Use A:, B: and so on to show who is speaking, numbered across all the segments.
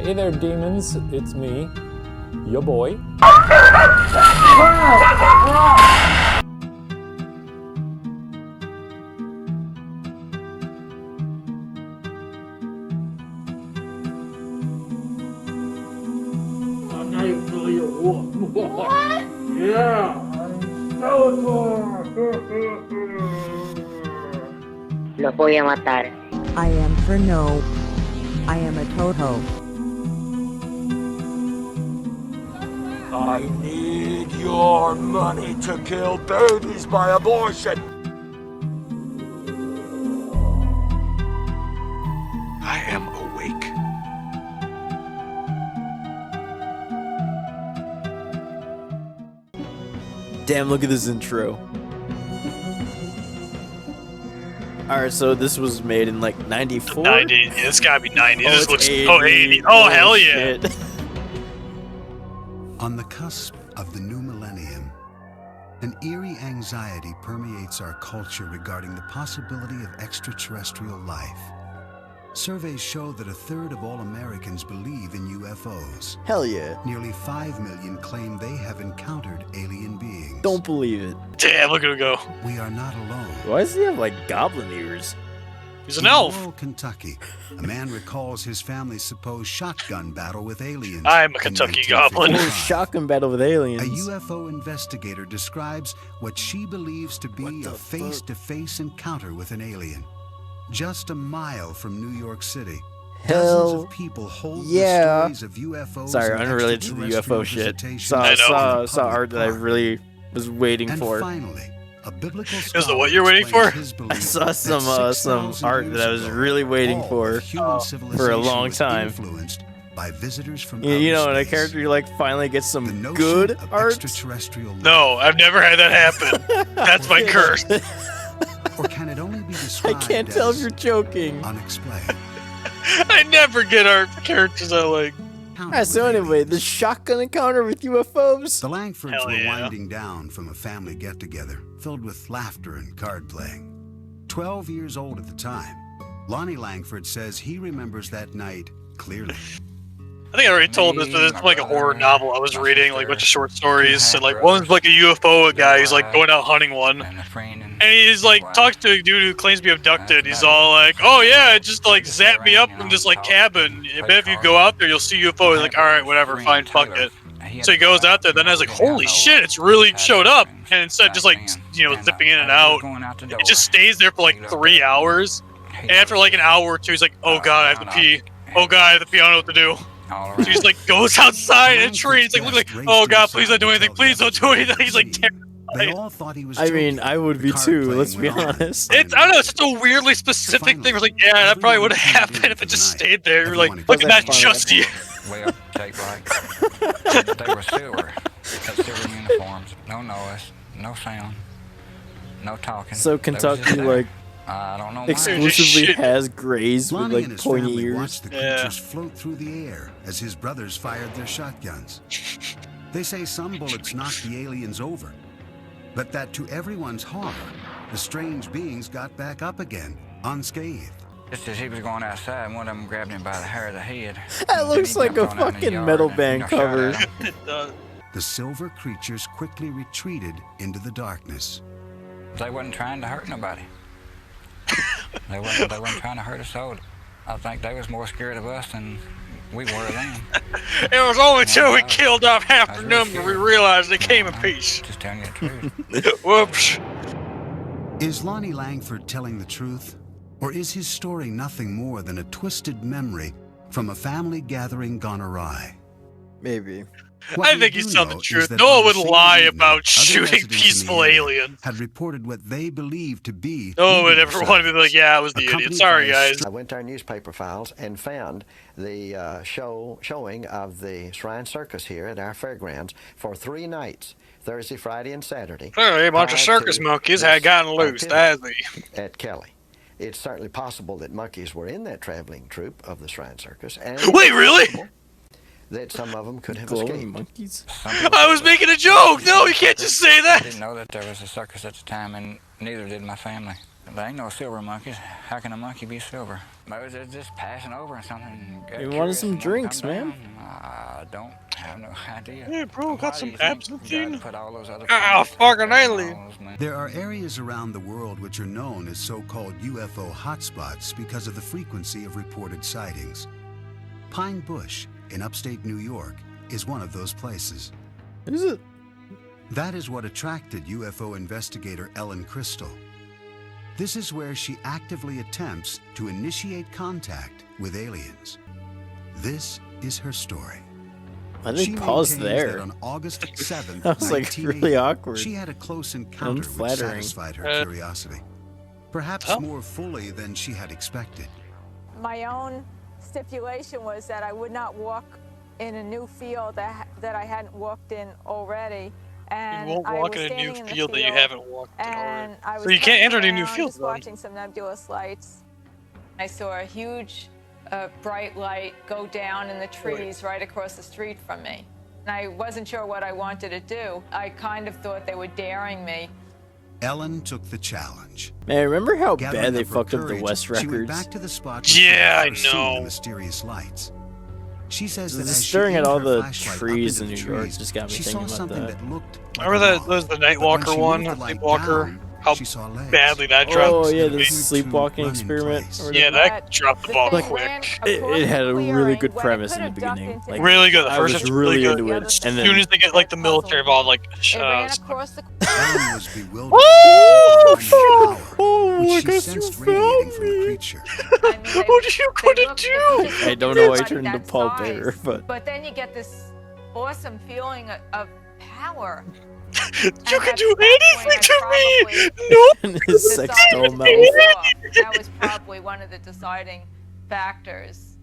A: Hey there, demons. It's me, your boy.
B: What? Yeah.
C: Los voy a matar.
D: I am for no. I am a Toto.
E: I need your money to kill babies by abortion. I am awake.
F: Damn, look at this intro. Alright, so this was made in like 94?
B: 90. Yeah, it's gotta be 90.
F: Oh,
B: This
F: it's
B: looks
F: 80.
B: oh 80. Oh hell yeah.
F: Shit.
G: On the cusp of the new millennium, an eerie anxiety permeates our culture regarding the possibility of extraterrestrial life. Surveys show that 1/3 of all Americans believe in UFOs.
F: Hell yeah.
G: Nearly 5 million claim they have encountered alien beings.
F: Don't believe it.
B: Damn, look at him go.
G: We are not alone.
F: Why does he have like goblin ears?
B: He's an
G: In
B: elf.
G: rural Kentucky, a man recalls his family's supposed shotgun battle with aliens.
B: I'm a
G: in
B: Kentucky goblin.
G: 1955.
F: Oh, shotgun battle with aliens.
G: A UFO investigator describes what she believes to be a face-to-face encounter with an alien. Just a mile from New York City, dozens
F: Hell
G: of people hold
F: yeah.
G: the stories of UFOs.
F: Sorry,
G: and
F: unrelated to the UFO shit.
G: extraterrestrial
F: Saw,
G: visitations
F: saw,
G: in the
F: saw
G: public
F: art that I
G: park.
F: really was waiting
G: And
F: for.
G: finally, a biblical
B: Is the what you're waiting
G: scholar
B: for?
G: explains
F: I
G: his
F: saw
G: belief
F: some
G: that
F: some
G: 6,000
F: art
G: years
F: that I was
G: ago,
F: really waiting
G: all
F: for
G: of human
F: for a
G: civilization
F: long
G: was
F: time.
G: influenced by visitors from
F: You know,
G: outer
F: and a
G: space.
F: character you like finally gets
G: The
F: some
G: notion
F: good
G: of
F: art.
G: extraterrestrial life,
B: No, I've never had that happen. That's my curse.
G: or can it only be
F: I
G: described
F: can't tell if
G: as
F: you're joking.
G: unexplained?
B: I never get art characters I like.
F: Alright, so anyway, the shotgun encounter with UFOs.
G: The Langfords
B: Hell
G: were
B: yeah.
G: winding down from a family get-together filled with laughter and card playing. 12 years old at the time, Lonnie Langford says he remembers that night clearly.
B: I think I already told this, but it's like a horror novel I was reading, like a bunch of short stories, and like one's like a UFO guy who's like going out hunting one, and he's like talks to a dude who claims to be abducted. He's all like, "Oh yeah, it just like zapped me up from this like cabin. I bet if you go out there, you'll see UFO." He's like, "All right, whatever, fine, fuck it." So he goes out there. Then I was like, "Holy shit, it's really showed up!" And instead of just like zipping in and out, it just stays there for like 3 hours. And after like an hour or two, he's like, "Oh god, I have to pee. Oh god, I have to pee. I don't know what to do." So he's like goes outside in a tree. He's like, look like, "Oh god, please don't do anything. Please don't do anything." He's like terrified.
G: They all thought he was
F: I mean,
G: joking.
F: I would
G: The
F: be
G: card
F: too.
G: playing
F: Let's be
G: went on.
F: honest.
B: It's, I don't know, it's such a weirdly specific thing. It's like, yeah, that probably would have happened if it just stayed there. You're like, look at that, just you.
H: Well, tape like they were silver, had silver uniforms, no noise, no sound, no talking.
F: So
H: They was just
F: Kentucky
H: there.
F: like
H: I don't know.
F: exclusively
B: shit.
F: has grays with
G: Lonnie
F: like
G: and his
F: pointy
G: family
F: ears.
G: watched the
B: Yeah.
G: creatures float through the air as his brothers fired their shotguns. They say some bullets knocked the aliens over, but that to everyone's horror, the strange beings got back up again, unscathed.
H: Just as he was going outside, one of them grabbed him by the hair of the head.
F: That
H: and
F: looks
H: he
F: like
H: jumped
F: a
H: on out in the
F: fucking
H: yard
F: metal
H: and,
F: band
H: shot
F: cover.
H: at him.
B: It does.
G: The silver creatures quickly retreated into the darkness.
H: They wasn't trying to hurt nobody. They wasn't trying to hurt us all. I think they was more scared of us than we were of them.
B: It was only till we
H: I-
B: killed off half
H: I
B: the
H: was real
B: number we
H: scared.
B: realized they came in peace.
H: Just telling you the truth.
B: Whoops.
G: Is Lonnie Langford telling the truth? Or is his story nothing more than a twisted memory from a family gathering gone awry?
F: Maybe.
G: What
B: I
G: we
B: think
G: do
B: he's telling the
G: know is
B: truth.
G: that
B: No one
G: on the
B: would
G: same
B: lie
G: evening,
B: about
G: other
B: shooting
G: residents in the
B: peaceful
G: area
B: aliens.
G: had reported what they believed to be
B: No one
G: UFO
B: ever wanted to be like, yeah, it was the idiot.
G: accompanied
B: Sorry,
G: by a
B: guys.
I: I went to our newspaper files and found the showing of the Shrine Circus here at our fairgrounds for 3 nights, Thursday, Friday, and Saturday.
B: Hey, a bunch of
I: prior
B: circus
I: to
B: monkeys
I: this
B: had gotten loose.
I: activity
B: That's me.
I: at Kelly. It's certainly possible that monkeys were in that traveling troupe of the Shrine Circus, and
B: Wait, really?
I: possible that some of them could have
F: Glowing
I: escaped.
F: monkeys.
H: Some people
B: I was making a joke. No, you can't just say
H: I
B: that.
H: didn't know that there was a circus at the time, and neither did my family. There ain't no silver monkeys. How can a monkey be silver? Maybe they're just passing over or something.
F: You wanted some drinks, man.
H: I don't have no idea.
B: Hey, bro, got some absinthe?
H: Put all those other
B: Fucking alien.
G: There are areas around the world which are known as so-called UFO hotspots because of the frequency of reported sightings. Pine Bush in upstate New York is one of those places.
F: Is it?
G: That is what attracted UFO investigator Ellen Crystal. This is where she actively attempts to initiate contact with aliens. This is her story.
F: I think pause there.
G: That on August 7th,
F: That was like really awkward.
G: She had a close encounter which satisfied her curiosity. Perhaps more fully than she had expected.
J: My own stipulation was that I would not walk in a new field that I hadn't walked in already. And
B: you won't walk in a new field that you haven't walked in already. So you can't enter any new fields.
J: Just watching some nebulous lights. I saw a huge, bright light go down in the trees right across the street from me. And I wasn't sure what I wanted to do. I kind of thought they were daring me.
G: Ellen took the challenge.
F: Man, remember how bad they fucked up the West records?
G: She went back to the spot
B: I know.
G: The mysterious lights. She says that
F: just staring at all the trees in New York just got me thinking about that.
B: Remember that was the Nightwalker one, Sleepwalker? How badly that dropped.
F: Oh yeah, the sleepwalking experiment.
B: Yeah, that dropped the ball quick.
F: It had a really good premise in the beginning. Like,
B: really good. The
F: I
B: first
F: was
B: was
F: really
B: good.
F: into it, and
B: As soon as they get like the military involved, like
G: Ellen was bewildered.
F: Oh, I guess you found me.
B: What are you gonna do?
F: I don't know why I turned into Paul Bearer,
J: But then you get this awesome feeling of power.
B: You can do anything to me! No!
F: And his sex doll mouth.
J: That was probably one of the deciding factors.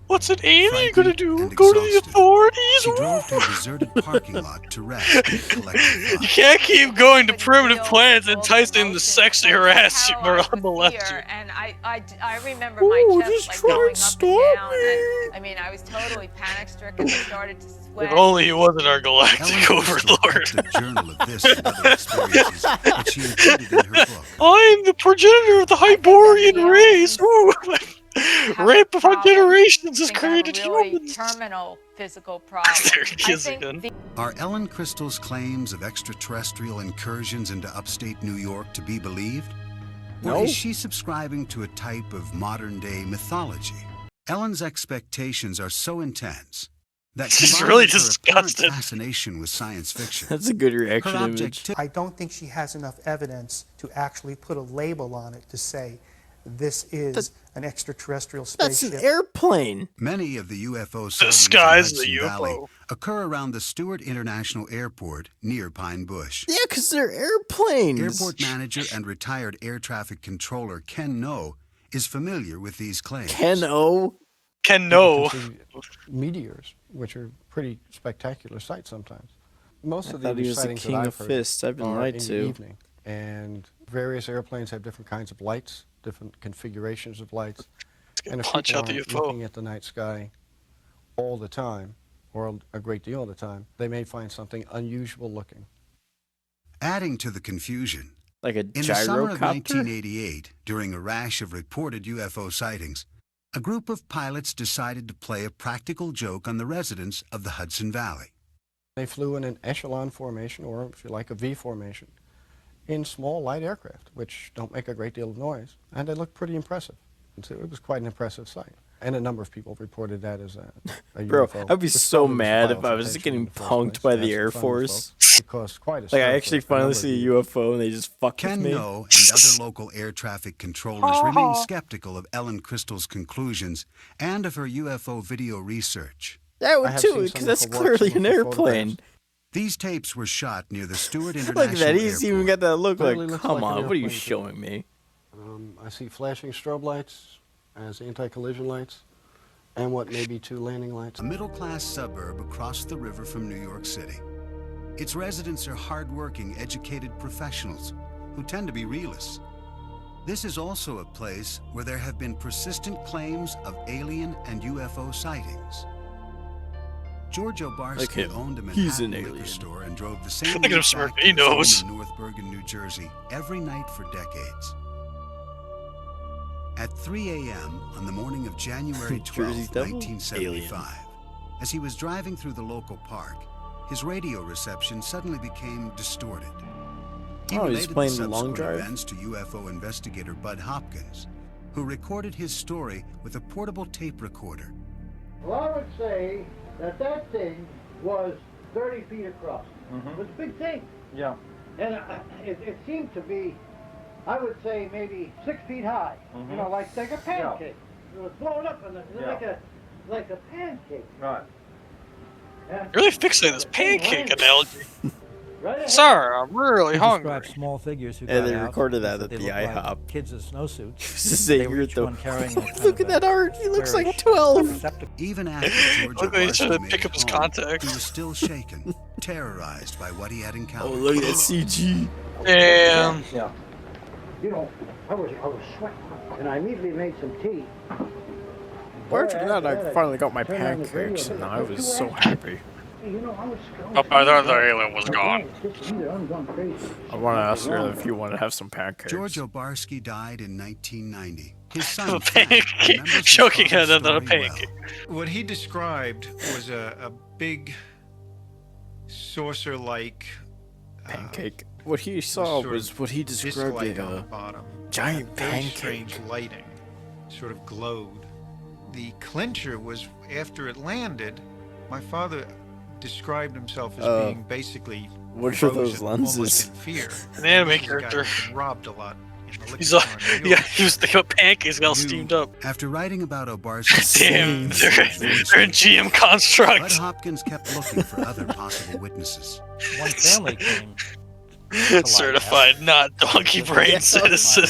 B: What's an alien gonna do? Go to the authorities?
G: She drove to a deserted parking lot to rest and collect her
B: You can't keep going to primitive planets enticing the sexually harass you or molest you.
J: And I remember my chest like going up and down. And, I mean, I was totally panic stricken. I started to sweat.
B: If only he wasn't our galactic overlord. I'm the progenitor of the Hyborian race. Rape upon generations has created humans.
J: Terminal physical problem.
B: There he is again.
G: Are Ellen Crystal's claims of extraterrestrial incursions into upstate New York to be believed?
F: No.
G: Or is she subscribing to a type of modern-day mythology? Ellen's expectations are so intense that
B: she's really disgusted.
G: Fascination with science fiction.
F: That's a good reaction image.
K: I don't think she has enough evidence to actually put a label on it to say this is an extraterrestrial spaceship.
F: That's an airplane.
G: Many of the UFO sightings
B: Disguised
G: in
B: the
G: Hudson
B: UFO.
G: Valley occur around the Stewart International Airport near Pine Bush.
F: Yeah, because they're airplanes.
G: Airport manager and retired air traffic controller Ken No is familiar with these claims.
F: Ken O?
B: Ken No.
L: Meteors, which are pretty spectacular sights sometimes. Most of
F: thought he
L: the
F: was the
L: sightings
F: king
L: that I've
F: of
L: heard
F: fists. I've been
L: are
F: lied
L: in
F: to.
L: the evening, and various airplanes have different kinds of lights, different configurations of lights. And if
B: punch
L: people
B: out the
L: aren't
B: UFO.
L: looking at the night sky all the time, or a great deal of the time, they may find something unusual looking.
G: Adding to the confusion,
F: like a
G: in the summer of
F: gyrocopter?
G: 1988, during a rash of reported UFO sightings, a group of pilots decided to play a practical joke on the residents of the Hudson Valley.
L: They flew in an echelon formation, or if you like, a V formation, in small light aircraft, which don't make a great deal of noise, and they looked pretty impressive. And so it was quite an impressive sight. And a number of people reported that as a
F: Bro,
L: UFO.
F: I'd be so mad if I was getting punked by the Air Force. Like, I actually finally see a UFO and they just fuck with
G: Ken
F: me.
G: No and other local air traffic controllers remain skeptical of Ellen Crystal's conclusions and of her UFO video research.
F: I would too, because that's clearly an airplane.
G: These tapes were shot near the Stewart
F: Look
G: International
F: at that, he's even got that look
L: Clearly
F: like,
L: looks
F: come
L: like an
F: on, what are you
L: airplane.
F: showing me?
L: I see flashing strobe lights as anti-collision lights, and what may be two landing lights.
G: A middle-class suburb across the river from New York City. Its residents are hard-working, educated professionals who tend to be realists. This is also a place where there have been persistent claims of alien and UFO sightings. George Obarski owned a Manhattan liquor store and drove the same
B: Look at him
G: route
B: smirk.
G: back
B: He
G: to his home
B: knows.
G: in North Bergen, New Jersey, every night for decades. At 3 a.m. on the morning of January 12,
F: Jersey Devil?
G: 1975, as he was driving through the local park, his radio reception suddenly became distorted. He
F: Oh, he's
G: related
F: playing
G: the
F: the long
G: subsequent
F: drive?
G: events to UFO investigator Bud Hopkins, who recorded his story with a portable tape recorder.
M: Well, I would say that that thing was 30 feet across. It was a big thing.
N: Yeah.
M: And it seemed to be, I would say, maybe 6 feet high. You know, like a pancake. It was blown up and like a pancake.
N: Right.
B: You're really fixating on this pancake analogy. Sir, I'm really hungry.
O: Small figures who
F: Yeah,
O: got
F: they
O: out
F: recorded that
O: because
F: at
O: they
F: the
O: looked like
F: IHOP.
O: kids in snowsuits.
F: This is a
O: They were
F: year
O: each
F: though.
O: one carrying a kind
F: Look
O: of
F: at that art. He looks like
O: squarish
F: 12.
G: Even after George
B: Look, he's trying to
G: Barski
B: pick
G: made
B: up his
G: it home,
B: contacts.
G: he was still shaken, terrorized by what he had encountered.
F: Oh, look at that CG.
B: Damn.
N: Yeah.
M: You know, I was sweating, and I immediately made some tea.
F: Believe it or not, I finally got my pancakes, and I was so happy.
M: You know, I was
B: I thought the alien was gone.
F: I want to ask her if you want to have some pancakes.
G: George Obarski died in 1990. His
B: A
G: son,
B: pancake.
G: Frank, remembers his
B: Choking
G: father's
B: on another
G: story
B: pancake.
P: What he described was a big saucer-like
F: pancake. What he saw was what he described
P: disc light
F: as
P: on the
F: a
P: bottom.
F: giant
P: Very
F: pancake.
P: strange lighting, sort of glowed. The clincher was after it landed. My father described himself as being basically
F: what are
P: frozen,
F: those lenses?
P: almost in fear.
B: An anime
P: This is a guy
B: character.
P: who's been robbed a lot.
B: He's like, yeah, he was thinking about pancakes got all steamed up.
G: After writing about Obarski's
B: Damn, they're in GM construct.
G: Bud Hopkins kept looking for other possible witnesses.
O: One family came.
B: Certified not donkey brain citizen.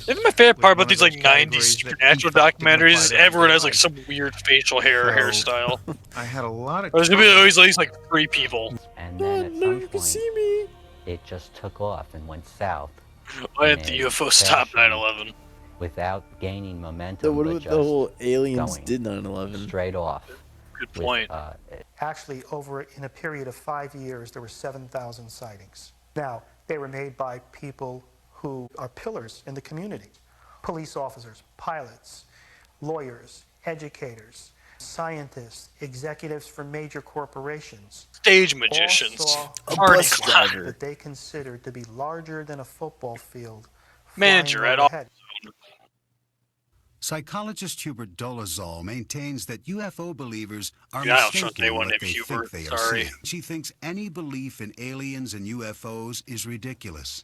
B: Maybe my favorite part about these like 90s supernatural documentaries is everyone has like some weird facial hair or hairstyle.
P: I had a lot of.
B: There's gonna be always at least like 3 people.
Q: And then at some point, it just took off and went south.
B: Why didn't the UFO stop 9/11?
Q: Without gaining
F: So
Q: momentum,
F: what
Q: but
F: if the
Q: just
F: whole aliens
Q: going
F: did 9/11?
Q: straight off.
B: Good point.
K: Actually, in a period of 5 years, there were 7,000 sightings. Now, they were made by people who are pillars in the community. Police officers, pilots, lawyers, educators, scientists, executives for major corporations.
B: Stage magicians,
K: all
B: party
K: saw
B: squad,
K: that they considered to be larger than a football field.
B: manager
K: flying
B: at all.
K: overhead.
G: Psychologist Hubert Dolezal maintains that UFO believers are
B: Yeah, I don't trust
G: mistaken in
B: anyone
G: what
B: named
G: they
B: Hubert,
G: think they are
B: sorry.
G: seeing. She thinks any belief in aliens and UFOs is ridiculous.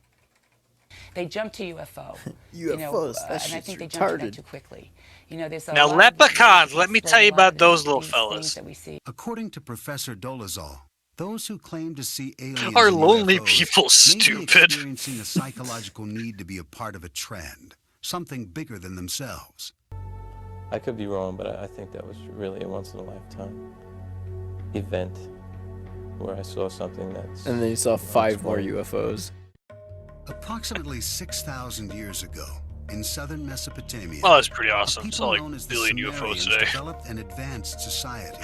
R: They jump to UFO.
F: UFOs, that
R: and I
F: shit's
R: think they jump to that
F: retarded.
R: too quickly. You know, there's a
B: Now,
R: lot of
B: leprechauns, let me
R: spread
B: tell you
R: a lot of
B: about those little
R: these
B: fellas.
R: things that we see.
G: According to Professor Dolezal, those who claim to see aliens
B: Are
G: and
B: lonely
G: UFOs
B: people
G: may be
B: stupid?
G: experiencing a psychological need to be a part of a trend, something bigger than themselves.
S: I could be wrong, but I think that was really a once-in-a-lifetime event where I saw something that's...
F: And then you saw 5 more UFOs.
G: Approximately 6,000 years ago, in southern Mesopotamia,
B: Well, that's pretty
G: a
B: awesome.
G: people
B: Saw like
G: known as the
B: billion UFOs
G: Sumerians
B: today.
G: developed an advanced society.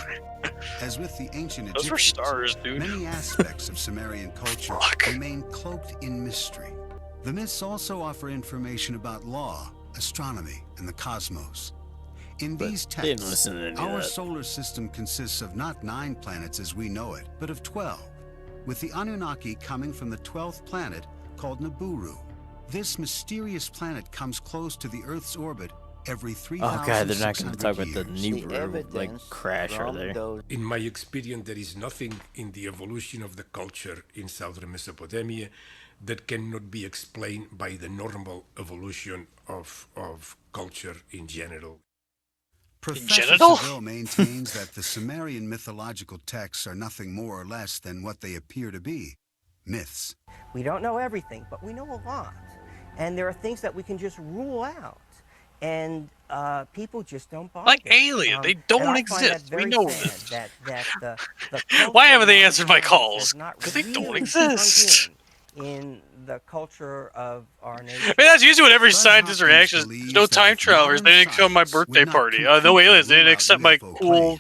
G: As with the ancient
B: Those were
G: Egyptians,
B: stars, dude.
G: many aspects of Sumerian culture remain cloaked in mystery. The myths also offer information about law, astronomy, and the cosmos. In these
F: they didn't
G: texts,
F: listen to any of
G: our
F: that.
G: solar system consists of not 9 planets as we know it, but of 12, with the Anunnaki coming from the 12th planet called Nibiru. This mysterious planet comes close to the Earth's orbit every 3,600
F: Oh god, they're not going to talk about the
G: years.
F: Nibiru like crash, are they?
E: In my experience, there is nothing in the evolution of the culture in southern Mesopotamia that cannot be explained by the normal evolution of culture in general.
G: Professor
B: Genital?
G: Seville maintains that the Sumerian mythological texts are nothing more or less than what they appear to be, myths.
T: We don't know everything, but we know a lot. And there are things that we can just rule out. And people just don't bother.
B: Like alien, they don't
T: and I find that
B: exist. We
T: very
B: know
T: sad
B: this.
T: that the
B: Why
T: culture
B: haven't they
T: of
B: answered my
T: our
B: calls?
T: has not
B: Because they don't
T: really
B: exist.
T: sunk in the culture of our nation.
B: I mean, that's usually what every scientist reactions. There's no time travelers. They didn't come to my birthday party. No aliens. They didn't accept my cool,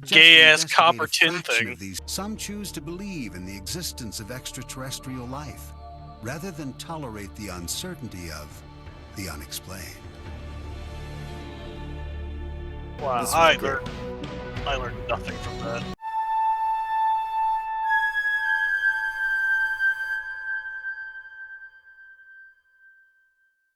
B: gay-ass copper tin thing.
G: Some choose to believe in the existence of extraterrestrial life, rather than tolerate the uncertainty of the unexplained.
B: Wow,
F: This was
B: I
F: great.
B: learned nothing from that.